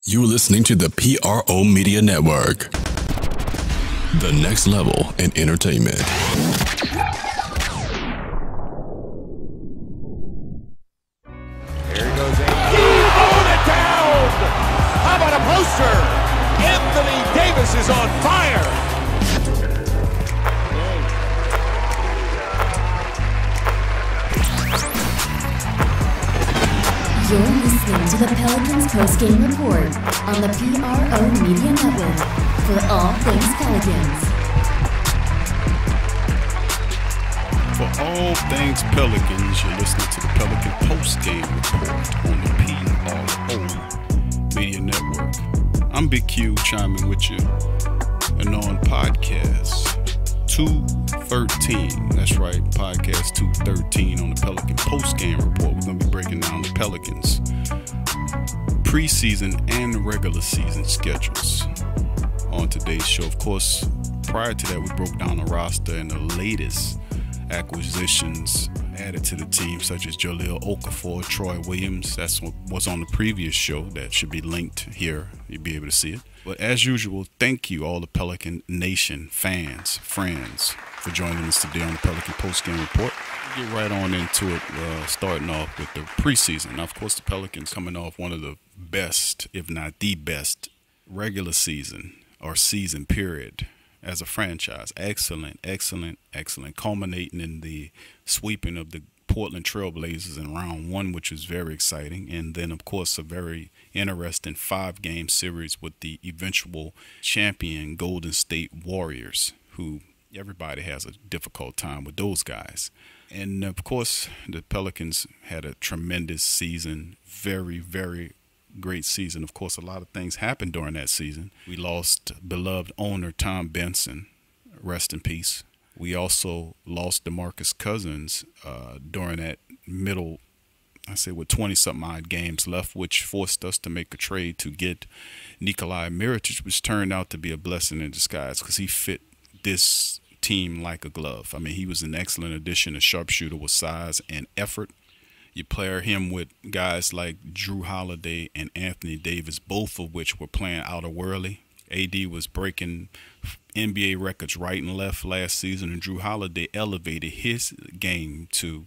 You're listening to the PRO Media Network. The next level in entertainment. Here goes AD. Throwing it down! How about a poster? Anthony Davis is on fire! You're listening to the Pelicans post-game report on the PRO Media Network for all things Pelicans. For all things Pelicans, you're listening to the Pelican post-game report on the PRO Media Network. I'm Big Q chiming with you, and on podcast 213, that's right, podcast 213 on the Pelican post-game report. We're going to be breaking down the Pelicans preseason and regular season schedules on today's show. Of course, prior to that, we broke down the roster and the latest acquisitions added to the team, such as Jahlil Okafor, Troy Williams. That's what was on the previous show. That should be linked here. You'll be able to see it. But as usual, thank you all the Pelican Nation fans, friends, for joining us today on the Pelican Postgame Report. We'll get right on into it, starting off with the preseason. Now, of course, the Pelicans coming off one of the best, if not the best, regular season or season period as a franchise. Excellent, culminating in the sweeping of the Portland Trailblazers in round one, which was very exciting. And then, of course, a very interesting 5-game series with the eventual champion Golden State Warriors, who everybody has a difficult time with those guys. And, of course, the Pelicans had a tremendous season, very, very great season. Of course, a lot of things happened during that season. We lost beloved owner Tom Benson, rest in peace. We also lost DeMarcus Cousins during that middle, with 20-something odd games left, which forced us to make a trade to get Nikolai Mirotic, which turned out to be a blessing in disguise because he fit this team like a glove. I mean, he was an excellent addition, a sharpshooter with size and effort. You pair him with guys like Drew Holiday and Anthony Davis, both of which were playing outer-worldly. AD was breaking NBA records right and left last season, and Drew Holiday elevated his game to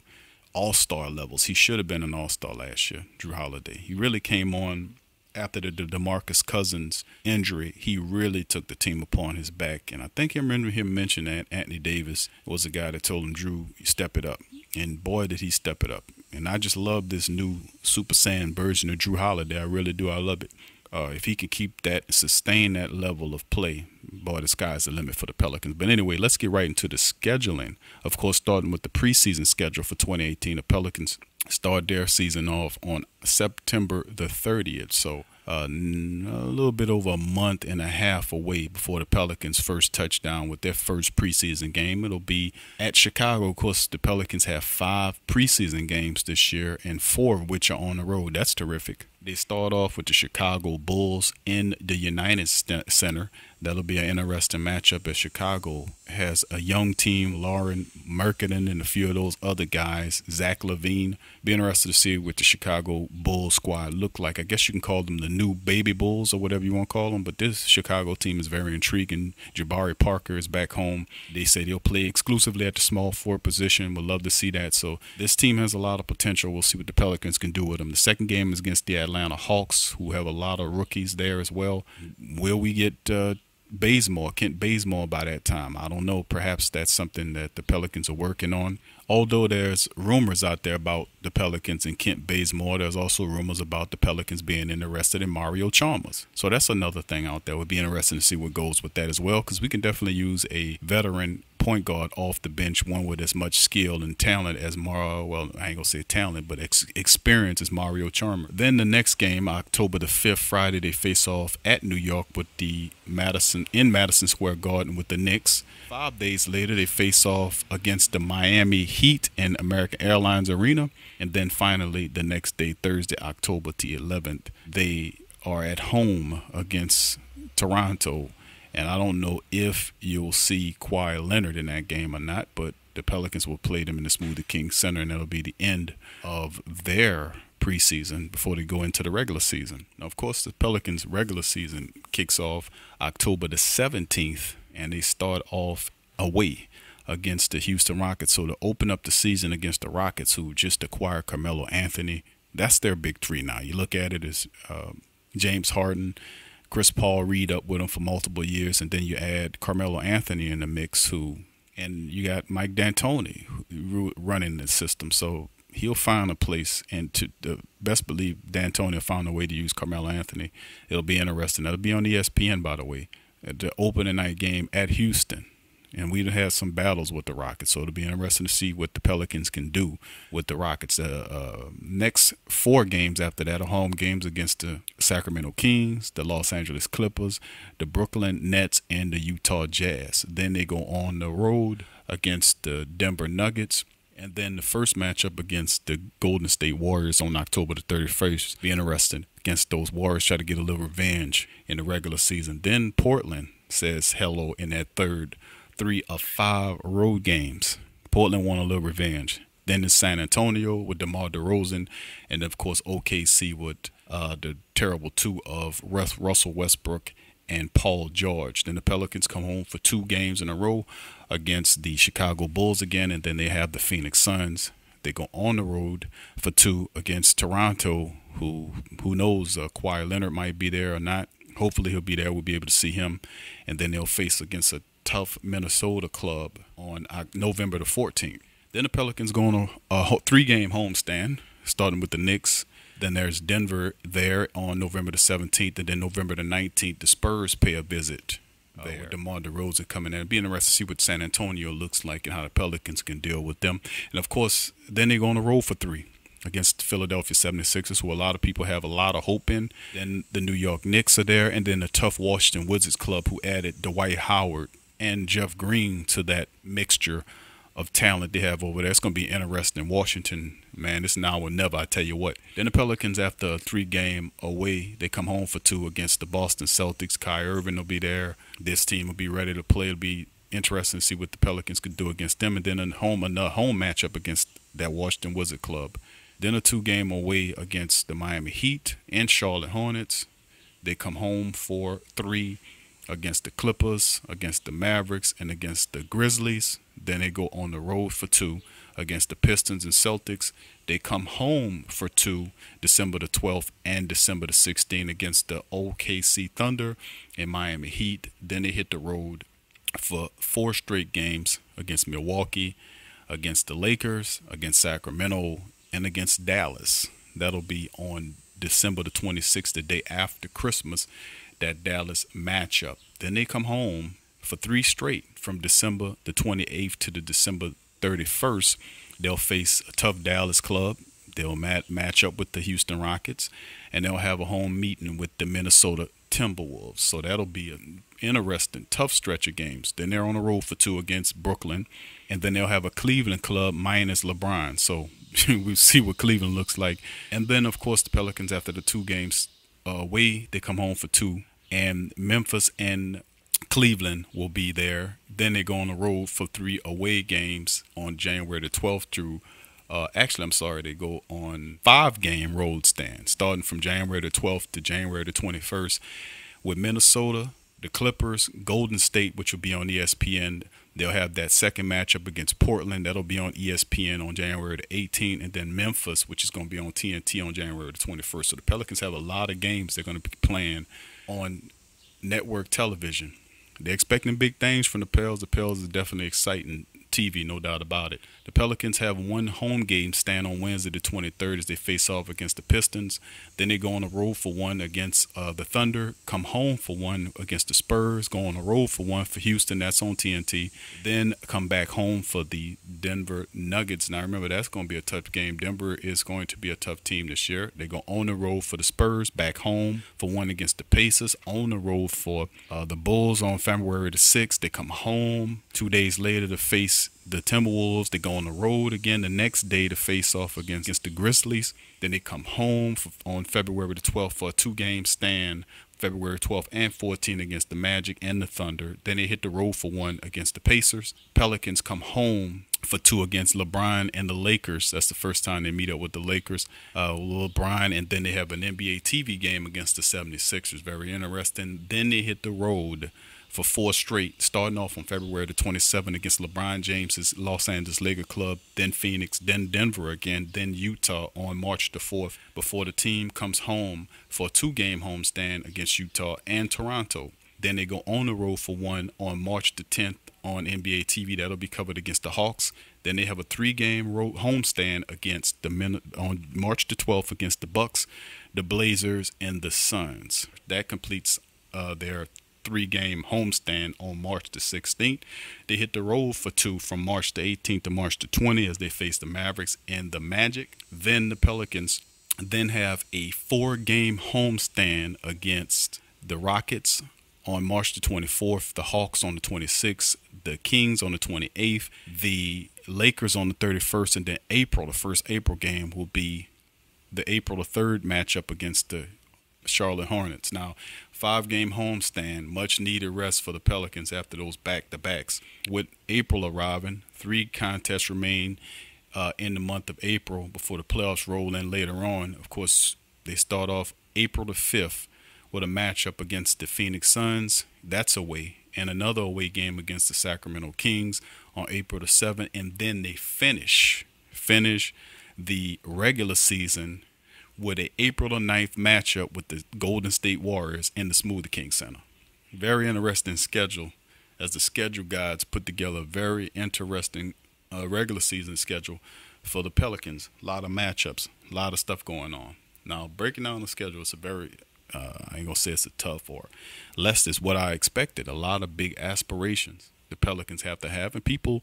all-star levels. He should have been an all-star last year, Drew Holiday. He really came on after the DeMarcus Cousins injury. He really took the team upon his back, and I think I remember him mention that Anthony Davis was the guy that told him, Drew, step it up. And boy, did he step it up. And I just love this new Super Saiyan version of Drew Holiday. I really do. I love it. If he can keep that, sustain that level of play, boy, the sky's the limit for the Pelicans. But anyway, let's get right into the scheduling. Of course, starting with the preseason schedule for 2018, the Pelicans start their season off on September the 30th. So a little bit over a month and a half away before the Pelicans' first touchdown with their first preseason game. It'll be at Chicago. Of course, the Pelicans have 5 preseason games this year, and 4 of which are on the road. That's terrific. They start off with the Chicago Bulls in the United Center. That'll be an interesting matchup as Chicago has a young team, Lauren Merkinen and a few of those other guys, Zach LaVine. Be interested to see what the Chicago Bulls squad look like. I guess you can call them the new baby Bulls or whatever you want to call them, but this Chicago team is very intriguing. Jabari Parker is back home. They say they'll play exclusively at the small forward position. We'd love to see that. So this team has a lot of potential. We'll see what the Pelicans can do with them. The second game is against the Atlanta Hawks, who have a lot of rookies there as well. Will we get Kent Bazemore by that time? I don't know. Perhaps that's something that the Pelicans are working on. Although there's rumors out there about the Pelicans and Kent Bazemore, there's also rumors about the Pelicans being interested in Mario Chalmers. So that's another thing out there. It would be interesting to see what goes with that as well, because we can definitely use a veteran point guard off the bench, one with as much skill and talent as I ain't gonna say talent, but experience as Mario Chalmers. Then the next game, October the 5th, Friday, they face off at New York with the Madison Square Garden with the Knicks. 5 days later, they face off against the Miami Heat in American Airlines Arena. And then finally, the next day, Thursday, October the 11th, they are at home against Toronto. And I don't know if you'll see Kawhi Leonard in that game or not, but the Pelicans will play them in the Smoothie King Center, and that'll be the end of their preseason before they go into the regular season. Now, of course, the Pelicans' regular season kicks off October the 17th, and they start off away against the Houston Rockets. So to open up the season against the Rockets, who just acquired Carmelo Anthony, that's their big three now. You look at it as James Harden, Chris Paul read up with him for multiple years, and then you add Carmelo Anthony in the mix, and you got Mike D'Antoni running the system. So he'll find a place, and to the best believe D'Antoni will find a way to use Carmelo Anthony. It'll be interesting. That'll be on ESPN, by the way, at the opening night game at Houston. And we've had some battles with the Rockets, so it'll be interesting to see what the Pelicans can do with the Rockets. Next 4 games after that are home games against the Sacramento Kings, the Los Angeles Clippers, the Brooklyn Nets, and the Utah Jazz. Then they go on the road against the Denver Nuggets. And then the first matchup against the Golden State Warriors on October the 31st. Be interesting against those Warriors, try to get a little revenge in the regular season. Then Portland says hello in that third 3 of 5 road games. Portland want a little revenge. Then it's San Antonio with DeMar DeRozan, and of course OKC with the terrible 2 of Russell Westbrook and Paul George. Then the Pelicans come home for 2 games in a row against the Chicago Bulls again, and then they have the Phoenix Suns. They go on the road for 2 against Toronto, who knows, Kawhi Leonard might be there or not. Hopefully he'll be there. We'll be able to see him. And then they'll face against a tough Minnesota club on November the 14th. Then the Pelicans go on a 3-game homestand, starting with the Knicks. Then there's Denver there on November the 17th, and then November the 19th, the Spurs pay a visit there. With DeMar DeRozan coming in. It'll be interesting to see what San Antonio looks like and how the Pelicans can deal with them. And, of course, then they go on the road for 3 against the Philadelphia 76ers, who a lot of people have a lot of hope in. Then the New York Knicks are there, and then the tough Washington Wizards club, who added Dwight Howard and Jeff Green to that mixture of talent they have over there. It's going to be interesting. Washington, man, it's now or never, I tell you what. Then the Pelicans, after a 3-game away, they come home for 2 against the Boston Celtics. Kai Irving will be there. This team will be ready to play. It'll be interesting to see what the Pelicans could do against them. And then a home matchup against that Washington Wizard club. Then a 2-game away against the Miami Heat and Charlotte Hornets. They come home for 3 against the Clippers, against the Mavericks, and against the Grizzlies. Then they go on the road for 2 against the Pistons and Celtics. They come home for 2 December the 12th and December the 16th against the OKC Thunder and Miami Heat. Then they hit the road for 4 straight games against Milwaukee, against the Lakers, against Sacramento, and against Dallas. That'll be on December the 26th, the day after Christmas, that Dallas matchup. Then they come home for 3 straight from December the 28th to the December 31st. They'll face a tough Dallas club. They'll match up with the Houston Rockets, and they'll have a home meeting with the Minnesota Timberwolves. So that'll be an interesting, tough stretch of games. Then they're on the road for 2 against Brooklyn, and then they'll have a Cleveland club minus LeBron. So we'll see what Cleveland looks like. And then, of course, the Pelicans, after the 2 games away, they come home for 2. And Memphis and Cleveland will be there. Then they go on the road for 3 away games on January the 12th through, they go on 5-game road stand, starting from January the 12th to January the 21st with Minnesota, the Clippers, Golden State, which will be on ESPN. They'll have that second matchup against Portland. That'll be on ESPN on January the 18th. And then Memphis, which is going to be on TNT on January the 21st. So the Pelicans have a lot of games they're going to be playing on network television. They're expecting big things from the Pels. The Pels is definitely exciting TV, no doubt about it. The Pelicans have 1 home game stand on Wednesday the 23rd as they face off against the Pistons. Then they go on the road for 1 against the Thunder, come home for 1 against the Spurs, go on the road for 1 for Houston, that's on TNT. Then come back home for the Denver Nuggets. Now remember, that's going to be a tough game. Denver is going to be a tough team this year. They go on the road for the Spurs, back home for 1 against the Pacers, on the road for the Bulls on February the 6th. They come home 2 days later to face the Timberwolves. They go on the road again the next day to face off against the Grizzlies. Then they come home on February the 12th for a 2-game stand, February 12th and 14th against the Magic and the Thunder. Then they hit the road for 1 against the Pacers. Pelicans come home for 2 against LeBron and the Lakers. That's the first time they meet up with the Lakers. LeBron, and then they have an NBA TV game against the 76ers. Very interesting. Then they hit the road for 4 straight, starting off on February the 27th against LeBron James's Los Angeles Lakers club, then Phoenix, then Denver again, then Utah on March the 4th, before the team comes home for a 2-game homestand against Utah and Toronto. Then they go on the road for 1 on March the 10th on NBA TV. That'll be covered against the Hawks. Then they have a 3-game road homestand against on March the 12th against the Bucks, the Blazers, and the Suns. That completes their 3-game homestand on March the 16th. They hit the road for 2 from March the 18th to March the 20th as they face the Mavericks and the Magic. Then the Pelicans then have a 4-game homestand against the Rockets on March the 24th, the Hawks on the 26th, the Kings on the 28th, the Lakers on the 31st, and then the first April game will be the April the 3rd matchup against the Charlotte Hornets. Now, 5-game homestand, much needed rest for the Pelicans after those back-to-backs. With April arriving, 3 contests remain in the month of April before the playoffs roll in later on. Of course, they start off April the 5th with a matchup against the Phoenix Suns. That's away. And another away game against the Sacramento Kings on April the 7th. And then they finish the regular season with a April the 9th matchup with the Golden State Warriors in the Smoothie King Center. Very interesting schedule, as the schedule guides put together a very interesting regular season schedule for the Pelicans. A lot of matchups, a lot of stuff going on. Now, breaking down the schedule, it's a very I ain't gonna say it's a tough or less is what I expected. A lot of big aspirations the Pelicans have to have, and people,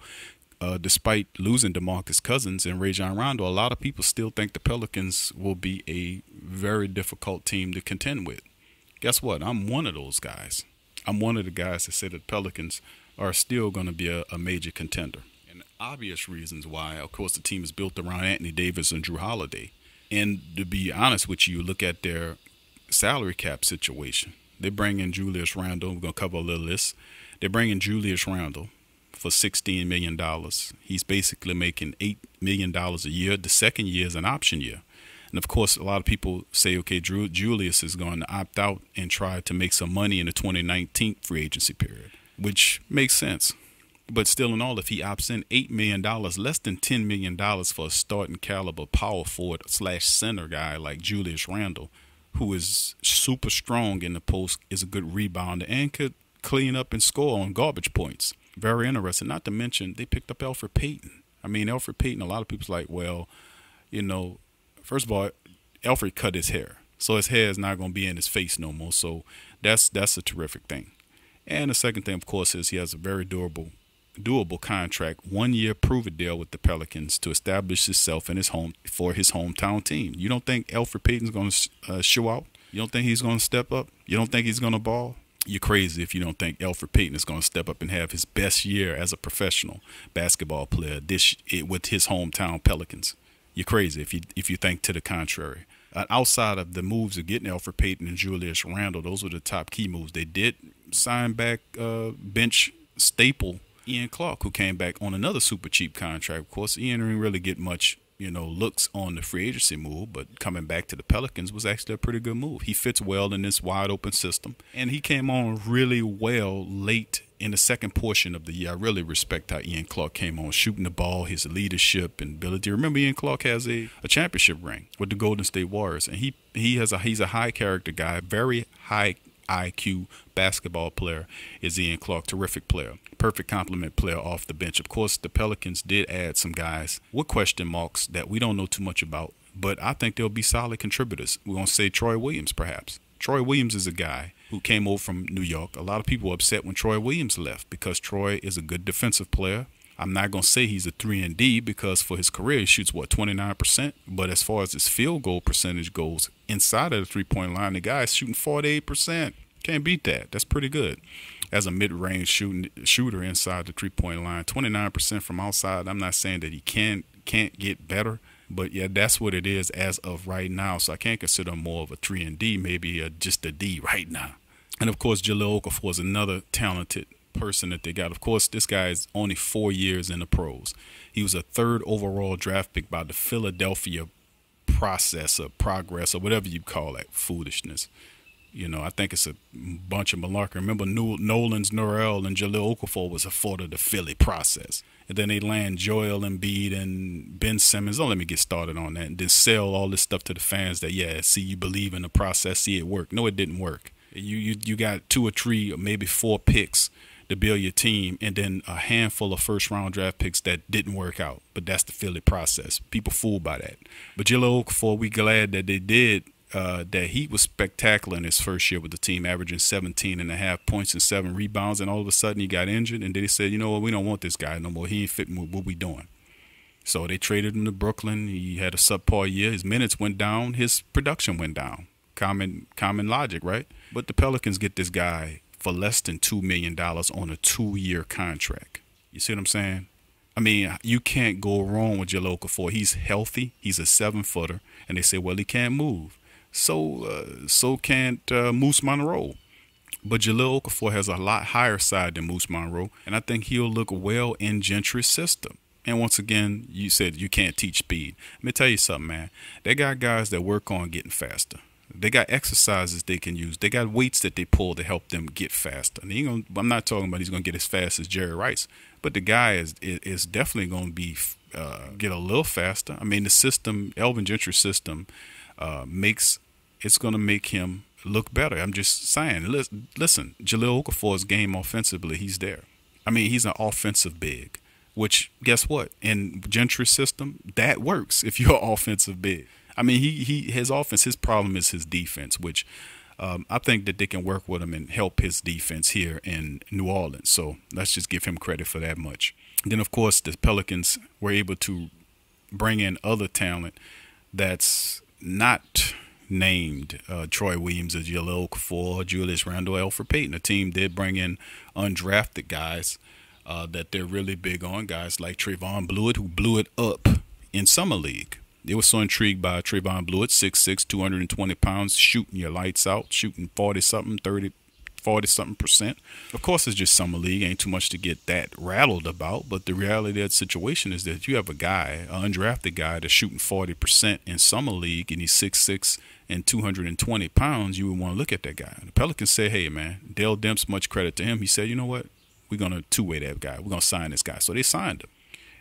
despite losing DeMarcus Cousins and Rajon Rondo, a lot of people still think the Pelicans will be a very difficult team to contend with. Guess what? I'm one of those guys. I'm one of the guys that say that the Pelicans are still going to be a major contender. And obvious reasons why, of course, the team is built around Anthony Davis and Drew Holiday. And to be honest with you, look at their salary cap situation. They bring in Julius Randle. We're going to cover a little list. They bring in Julius Randle for $16 million. He's basically making $8 million a year. The second year is an option year. And, of course, a lot of people say, okay, Julius is going to opt out and try to make some money in the 2019 free agency period, which makes sense. But still in all, if he opts in, $8 million, less than $10 million for a starting caliber power forward / center guy like Julius Randle, who is super strong in the post, is a good rebounder, and could clean up and score on garbage points. Very interesting. Not to mention, they picked up Elfrid Payton. I mean, Elfrid Payton, a lot of people's like, well, you know, first of all, Elfrid cut his hair, so his hair is not going to be in his face no more. So that's a terrific thing. And the second thing, of course, is he has a very doable contract, 1-year prove-it deal with the Pelicans to establish himself in his hometown team. You don't think Elfrid Payton's going to show out? You don't think he's going to step up? You don't think he's going to ball? You're crazy if you don't think Elfrid Payton is going to step up and have his best year as a professional basketball player with his hometown Pelicans. You're crazy if you think to the contrary. Outside of the moves of getting Elfrid Payton and Julius Randle, those were the top key moves. They did sign back bench staple Ian Clark, who came back on another super cheap contract. Of course, Ian didn't really get much, looks on the free agency move, but coming back to the Pelicans was actually a pretty good move. He fits well in this wide open system, and he came on really well late in the second portion of the year. I really respect how Ian Clark came on, shooting the ball, his leadership and ability. Remember, Ian Clark has a championship ring with the Golden State Warriors, and he's a high character guy, very high IQ basketball player is Ian Clark. Terrific player, perfect complement player off the bench. Of course, the Pelicans did add some guys with question marks that we don't know too much about, but I think they'll be solid contributors. We're going to say Troy Williams, perhaps. Troy Williams is a guy who came over from New York. A lot of people were upset when Troy Williams left because Troy is a good defensive player. I'm not going to say he's a 3-and-D because for his career, he shoots, 29%? But as far as his field goal percentage goes, inside of the three-point line, the guy's shooting 48%. Can't beat that. That's pretty good. As a mid-range shooter inside the three-point line, 29% from outside. I'm not saying that he can't get better, but, yeah, that's what it is as of right now. So I can't consider him more of a 3-and-D, maybe just a D right now. And, of course, Jahlil Okafor is another talented person that they got. Of course, this guy is only 4 years in the pros. He was a 3rd overall draft pick by the Philadelphia process or progress or whatever you call that foolishness. You know, I think it's a bunch of malarkey. Remember, Nolan's Norrell and Jahlil Okafor was a part of the Philly process. And then they land Joel Embiid and Ben Simmons. Don't let me get started on that. And then sell all this stuff to the fans that, yeah, see, you believe in the process, see it work. No, it didn't work. You got 2 or 3 or maybe 4 picks to build your team, and then a handful of first-round draft picks that didn't work out. But that's the Philly process. People fooled by that. But Jahlil Okafor, we glad that they did. That he was spectacular in his first year with the team, averaging 17.5 points and 7 rebounds, and all of a sudden he got injured, and they said, you know what, we don't want this guy no more. He ain't fitting with what we doing. So they traded him to Brooklyn. He had a subpar year. His minutes went down. His production went down. Common logic, right? But the Pelicans get this guy for less than $2 million on a 2-year contract. You see what I'm saying? I mean, you can't go wrong with Jahlil Okafor. He's healthy. He's a 7-footer, and they say, well, he can't move. So can't Moose Monroe. But Jahlil Okafor has a lot higher side than Moose Monroe, and I think he'll look well in Gentry's system. And once again, you said you can't teach speed. Let me tell you something, man. They got guys that work on getting faster. They got exercises they can use. They got weights that they pull to help them get faster. And I'm not talking about he's going to get as fast as Jerry Rice, but the guy is definitely going to be get a little faster. I mean, the system, Elvin Gentry's system, it's going to make him look better. I'm just saying, listen, Jahlil Okafor's game offensively, he's there. I mean, he's an offensive big, which, guess what? In Gentry's system, that works if you're an offensive big. I mean, his offense, his problem is his defense, which I think that they can work with him and help his defense here in New Orleans. So let's just give him credit for that much. And then, of course, the Pelicans were able to bring in other talent that's not named Troy Williams or Jahlil Okafor, Julius Randle, Elfrid Payton. The team did bring in undrafted guys that they're really big on, guys like Trayvon Blewett, who blew it up in Summer League. They were so intrigued by Trayvon Blewett, 6'6", 220 pounds, shooting your lights out, shooting 40-something%. Of course, it's just Summer League. Ain't too much to get that rattled about. But the reality of the situation is that you have a guy, an undrafted guy, that's shooting 40% in Summer League, and he's 6'6" and 220 pounds. You would want to look at that guy. The Pelicans say, hey, man, Dale Demps, much credit to him. He said, you know what? We're going to two-way that guy. We're going to sign this guy. So they signed him.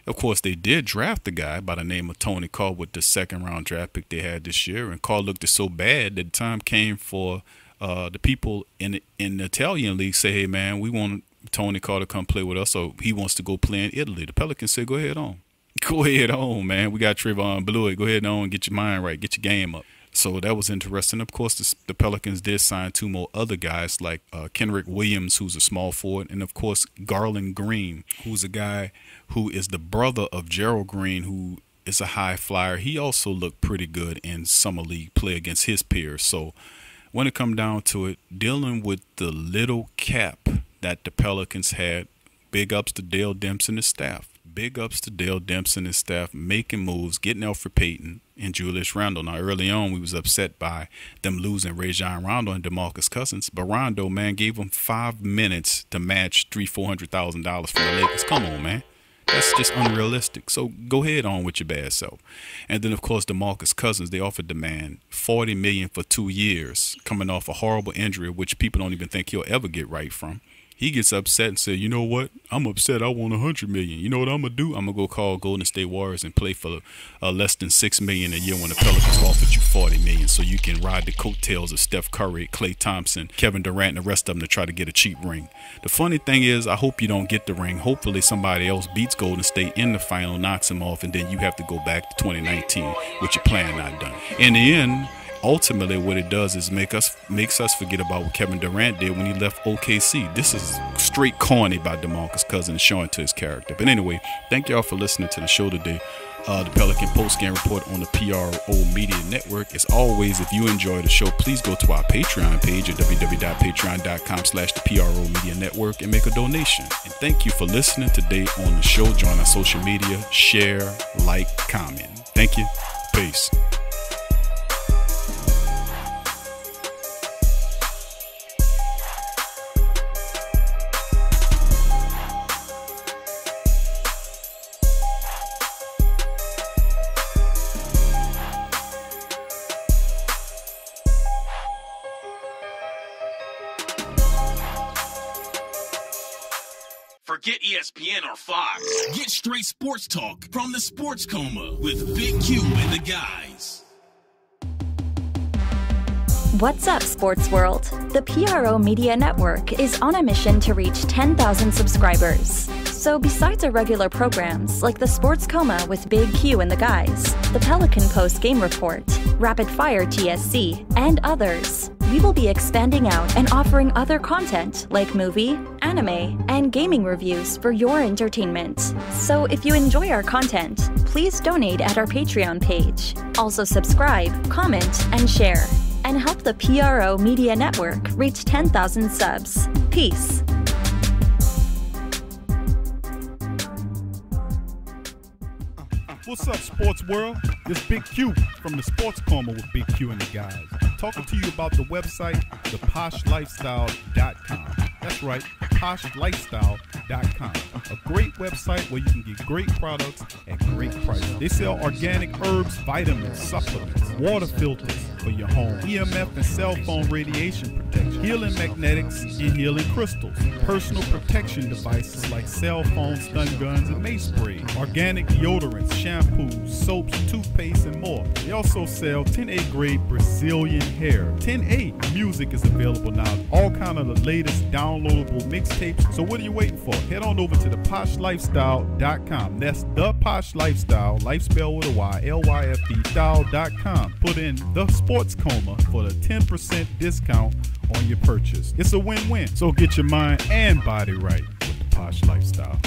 Of course, they did draft the guy by the name of Tony Carr with the 2nd-round draft pick they had this year. And Carr looked so bad that the time came for the people in the Italian league say, hey, man, we want Tony Carr to come play with us, so he wants to go play in Italy. The Pelicans said, go ahead on. Go ahead on, man. We got Trayvon Blewett. Go ahead on and get your mind right. Get your game up. So that was interesting. Of course, the Pelicans did sign 2 more other guys like Kenrick Williams, who's a small forward, and, of course, Garland Green, who's a guy who is the brother of Gerald Green, who is a high flyer. He also looked pretty good in Summer League play against his peers. So when it come down to it, dealing with the little cap that the Pelicans had, big ups to Dale Demps and his staff. Big ups to Dale Demps and his staff making moves, getting Elfrid Payton and Julius Randle. Now, early on, we was upset by them losing Rajon Rondo and DeMarcus Cousins. But Rondo, man, gave them 5 minutes to match $300,000-$400,000 from the Lakers. Come on, man. That's just unrealistic. So go ahead on with your bad self. And then, of course, DeMarcus Cousins, they offered the man $40 million for 2 years, coming off a horrible injury, which people don't even think he'll ever get right from. He gets upset and said, you know what? I'm upset. I want $100 million. You know what I'm going to do? I'm going to go call Golden State Warriors and play for less than $6 million a year when the Pelicans offered you $40 million, so you can ride the coattails of Steph Curry, Klay Thompson, Kevin Durant, and the rest of them to try to get a cheap ring. The funny thing is, I hope you don't get the ring. Hopefully somebody else beats Golden State in the final, knocks them off, and then you have to go back to 2019 with your plan not done. In the end, ultimately, what it does is makes us forget about what Kevin Durant did when he left OKC. This is straight corny by DeMarcus Cousins, showing to his character. But anyway, thank y'all for listening to the show today. The Pelican Post-Game Report on the PRO Media Network. As always, if you enjoy the show, please go to our Patreon page at www.patreon.com/the PRO Media Network and make a donation. And thank you for listening today on the show. Join our social media, share, like, comment. Thank you. Peace. forget ESPN or Fox. Get straight sports talk from the Sports Coma with Big Q and the guys. What's up, Sports World? The PRO Media Network is on a mission to reach 10,000 subscribers. So besides our regular programs like the Sports Coma with Big Q and the guys, the Pelican Post Game Report, Rapid Fire TSC, and others, we will be expanding out and offering other content like movie, anime, and gaming reviews for your entertainment. So if you enjoy our content, please donate at our Patreon page. Also subscribe, comment, and share. And help the PRO Media Network reach 10,000 subs. Peace. What's up, Sports World? This Big Q from the Sports Coma with Big Q and the guys. Talking to you about the website, theposhlifestyle.com. That's right, poshlifestyle.com. A great website where you can get great products at great prices. They sell organic herbs, vitamins, supplements, water filters for your home, EMF and cell phone radiation protection, healing magnetics and healing crystals, personal protection devices like cell phones, stun guns, and mace spray, organic deodorants, shampoos, soaps, toothpaste, and more. They also sell 10A grade Brazilian hair. 10A music is available now. All kind of the latest downloadable mixtapes. So what are you waiting for? Head on over to theposhlifestyle.com. That's the Posh Lifestyle, life spelled with a Y, LYFD style.com. Put in the Sports Coma for the 10% discount on your purchase. It's a win-win. So get your mind and body right with the Posh Lifestyle.